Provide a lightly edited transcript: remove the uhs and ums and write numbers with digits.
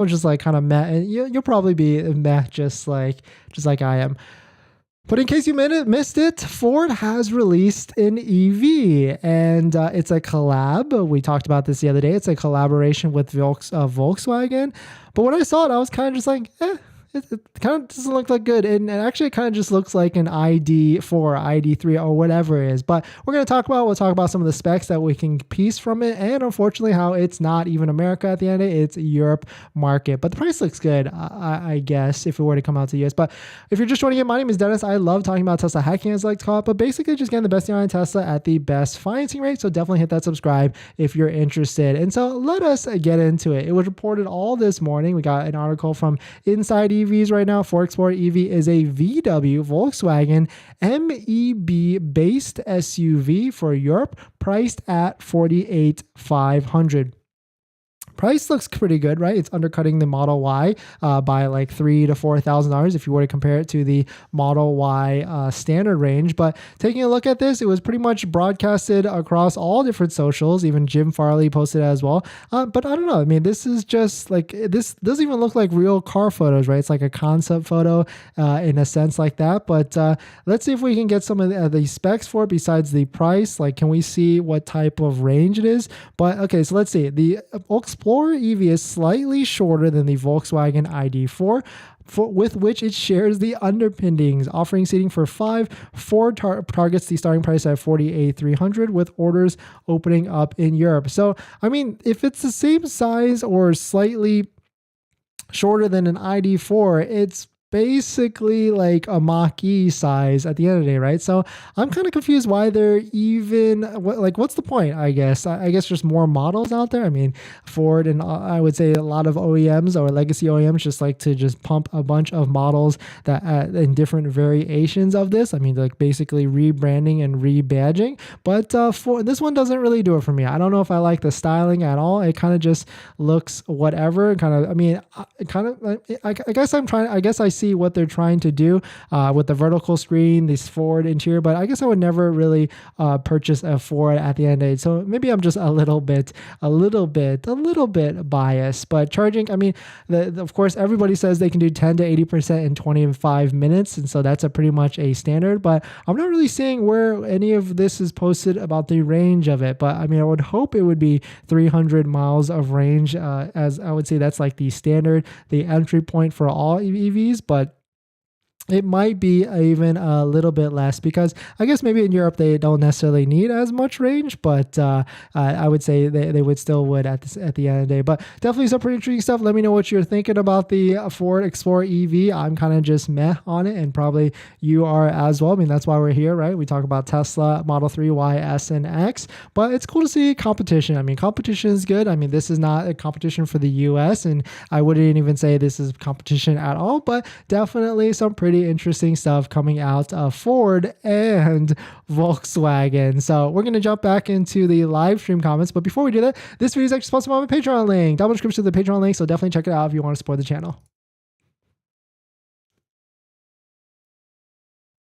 was just like kind of meh, and you'll probably be meh just like I am. But in case you missed it, Ford has released an EV, and it's a collab. We talked about this the other day. It's a collaboration with Volkswagen. But when I saw it, I was kind of just like, it kind of doesn't look that good. And actually, it kind of just looks like an ID4, ID3, or whatever it is. But we'll talk about some of the specs that we can piece from it. And unfortunately, how it's not even America at the end of it. It's a Europe market. But the price looks good, I guess, if it were to come out to the US. But if you're just joining in, my name is Dennis. I love talking about Tesla hacking, as I like to call it. But basically, just getting the best deal on Tesla at the best financing rate. So definitely hit that subscribe if you're interested. And so let us get into it. It was reported all this morning. We got an article from Inside EVs right now. Ford Explorer EV is a VW Volkswagen MEB based SUV for Europe, priced at $48,500. Price looks pretty good, right? It's undercutting the Model Y by like $3,000 to $4,000 if you were to compare it to the Model Y standard range. But taking a look at this, it was pretty much broadcasted across all different socials. Even Jim Farley posted it as well. But I don't know. I mean, this is just like, this doesn't even look like real car photos, right? It's like a concept photo in a sense like that. But let's see if we can get some of the specs for it besides the price. Like, can we see what type of range it is? But okay, so let's see. The Explorer EV is slightly shorter than the Volkswagen ID4, with which it shares the underpinnings, offering seating for 5. Ford targets the starting price at $48,300, with orders opening up in Europe. So, I mean, if it's the same size or slightly shorter than an ID4, it's basically like a Mach-E size at the end of the day, right? So I'm kind of confused why they're even, what's the point, I guess? I guess just more models out there. I mean, Ford and I would say a lot of OEMs or legacy OEMs just like to just pump a bunch of models that in different variations of this. I mean, like basically rebranding and rebadging. But for this one doesn't really do it for me. I don't know if I like the styling at all. It kind of just looks whatever. I guess I see what they're trying to do with the vertical screen, this Ford interior, but I guess I would never really purchase a Ford at the end of the day. So maybe I'm just a little bit biased. But charging, I mean, of course, everybody says they can do 10 to 80% in 25 minutes, and so that's pretty much a standard. But I'm not really seeing where any of this is posted about the range of it. But I mean, I would hope it would be 300 miles of range, as I would say that's like the standard, the entry point for all EVs. But it might be even a little bit less because I guess maybe in Europe they don't necessarily need as much range, but I would say they would at the end of the day. But definitely some pretty interesting stuff. Let me know what you're thinking about the Ford Explorer EV. I'm kind of just meh on it, and probably you are as well. I mean, that's why we're here, right? We talk about Tesla, Model 3, Y, S, and X, but it's cool to see competition. I mean, competition is good. I mean, this is not a competition for the US, and I wouldn't even say this is competition at all, but definitely some pretty interesting stuff coming out of Ford and Volkswagen. So we're going to jump back into the live stream comments. But before we do that, this video is actually sponsored by my Patreon link. Down in the description of the Patreon link. So definitely check it out if you want to support the channel.